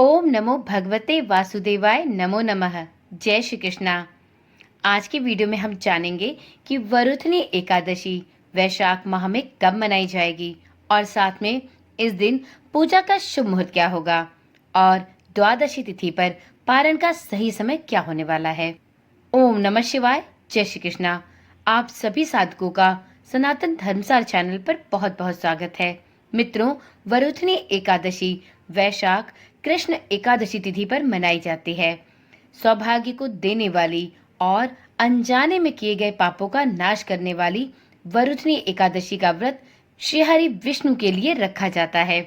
ओम नमो भगवते वासुदेवाय नमो नमः। जय श्री कृष्णा। आज की वीडियो में हम जानेंगे कि वरुथनी एकादशी वैशाख माह में कब मनाई जाएगी और साथ में इस दिन पूजा का शुभ मुहूर्त क्या होगा और द्वादशी तिथि पर पारण का सही समय क्या होने वाला है। ओम नमः शिवाय। जय श्री कृष्णा। आप सभी साधकों का सनातन धर्मसार चैनल पर बहुत बहुत स्वागत है। मित्रों, वरुथनी एकादशी वैशाख कृष्ण एकादशी तिथि पर मनाई जाती है। सौभाग्य को देने वाली और अनजाने में किए गए पापों का नाश करने वाली वरुथनी एकादशी का व्रत श्रीहरि विष्णु के लिए रखा जाता है।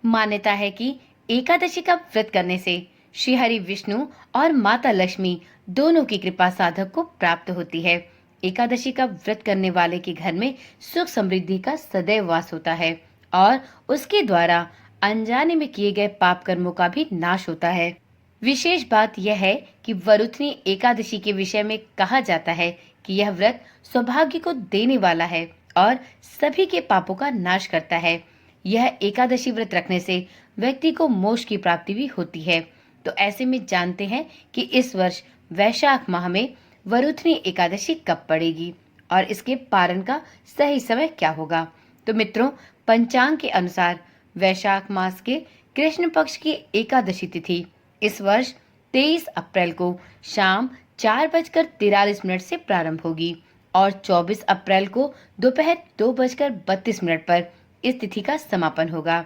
मान्यता है कि एकादशी का व्रत करने से श्रीहरि विष्णु और माता लक्ष्मी दोनों की कृपा साधक को प्राप्त होती है। एकादशी का व्रत करने वाले के घर में सुख समृद्धि का सदैव वास होता है और उसके द्वारा अनजाने में किए गए पाप कर्मों का भी नाश होता है। विशेष बात यह है कि वरुथनी एकादशी के विषय में कहा जाता है कि यह व्रत सौभाग्य को देने वाला है और सभी के पापों का नाश करता है। यह एकादशी व्रत रखने से व्यक्ति को मोक्ष की प्राप्ति भी होती है। तो ऐसे में जानते हैं कि इस वर्ष वैशाख माह में वरुथनी एकादशी कब पड़ेगी और इसके पारण का सही समय क्या होगा। तो मित्रों, पंचांग के अनुसार वैशाख मास के कृष्ण पक्ष की एकादशी तिथि इस वर्ष 23 अप्रैल को शाम 4:43 से प्रारंभ होगी और 24 अप्रैल को दोपहर 2:32 पर इस तिथि का समापन होगा।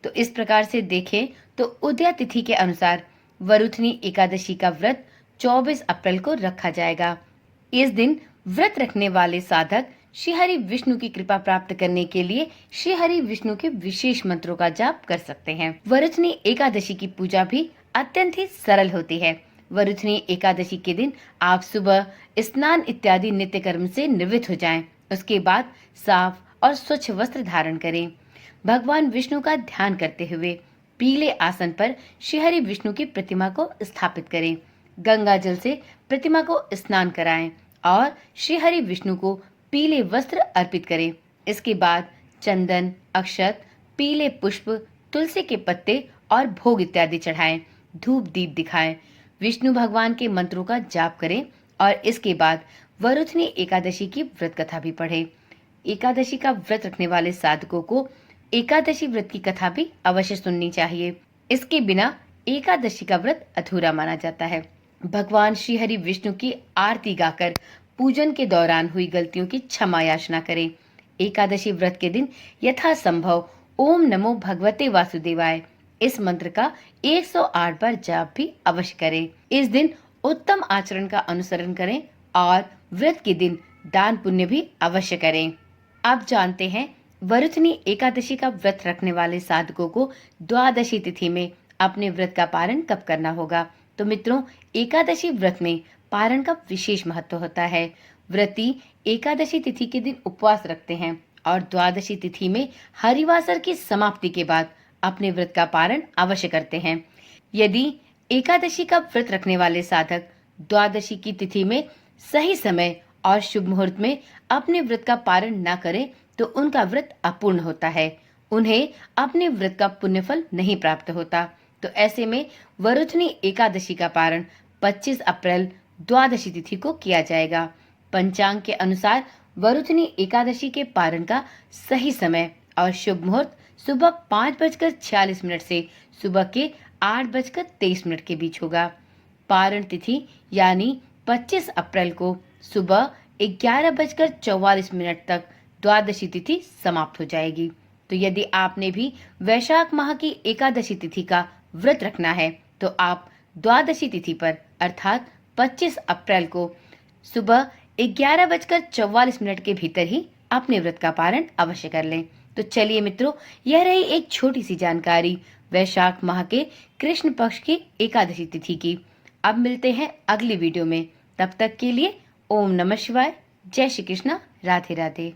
तो इस प्रकार से देखें तो उदया तिथि के अनुसार वरुथनी एकादशी का व्रत 24 अप्रैल को रखा जाएगा। इस दिन व्रत रखने वाले साधक श्रीहरि विष्णु की कृपा प्राप्त करने के लिए श्रीहरि विष्णु के विशेष मंत्रों का जाप कर सकते हैं। वरुथनी एकादशी की पूजा भी अत्यंत ही सरल होती है। वरुथनी एकादशी के दिन आप सुबह स्नान इत्यादि नित्य कर्म से निवृत्त हो जाएं। उसके बाद साफ और स्वच्छ वस्त्र धारण करें। भगवान विष्णु का ध्यान करते हुए पीले आसन पर श्रीहरि विष्णु की प्रतिमा को स्थापित करें। गंगा जल से प्रतिमा को स्नान कराएं और श्रीहरि विष्णु को पीले वस्त्र अर्पित करें। इसके बाद चंदन, अक्षत, पीले पुष्प, तुलसी के पत्ते और भोग इत्यादि चढ़ाएं। धूप दीप दिखाएं। विष्णु भगवान के मंत्रों का जाप करें और इसके बाद वरुथनी एकादशी की व्रत कथा भी पढ़ें। एकादशी का व्रत रखने वाले साधकों को एकादशी व्रत की कथा भी अवश्य सुननी चाहिए। इसके बिना एकादशी का व्रत अधूरा माना जाता है। भगवान श्रीहरि विष्णु की आरती गाकर पूजन के दौरान हुई गलतियों की क्षमा याचना करें। एकादशी व्रत के दिन यथासंभव ओम नमो भगवते वासुदेवाय इस मंत्र का 108 बार जाप भी अवश्य करें। इस दिन उत्तम आचरण का अनुसरण करें और व्रत के दिन दान पुण्य भी अवश्य करें। अब जानते हैं वरुथनी एकादशी का व्रत रखने वाले साधकों को द्वादशी तिथि में अपने व्रत का पारण कब करना होगा। तो मित्रों, एकादशी व्रत में पारण का विशेष महत्व होता है। व्रती एकादशी तिथि के दिन उपवास रखते हैं और द्वादशी तिथि में हरिवासर की समाप्ति के बाद अपने व्रत का पारण अवश्य करते हैं। यदि एकादशी का व्रत रखने वाले साधक द्वादशी की तिथि में सही समय और शुभ मुहूर्त में अपने व्रत का पारण न करें तो उनका व्रत अपूर्ण होता है। उन्हें अपने व्रत का पुण्यफल नहीं प्राप्त होता। तो ऐसे में वरुथनी एकादशी का पारण 25 अप्रैल द्वादशी तिथि को किया जाएगा। पंचांग के अनुसार वरुथनी एकादशी के पारण का सही समय और शुभ मुहूर्त सुबह 5:46 से सुबह के 8:23 के बीच होगा। पारण तिथि यानी 25 अप्रैल को सुबह 11:44 तक द्वादशी तिथि समाप्त हो जाएगी। तो यदि आपने भी वैशाख माह की एकादशी तिथि का व्रत रखना है तो आप द्वादशी तिथि पर अर्थात 25 अप्रैल को सुबह 11:44 के भीतर ही अपने व्रत का पारण अवश्य कर लें। तो चलिए मित्रों, यह रही एक छोटी सी जानकारी वैशाख माह के कृष्ण पक्ष की एकादशी तिथि की। अब मिलते हैं अगली वीडियो में। तब तक के लिए ओम नमः शिवाय। जय श्री कृष्णा। राधे राधे।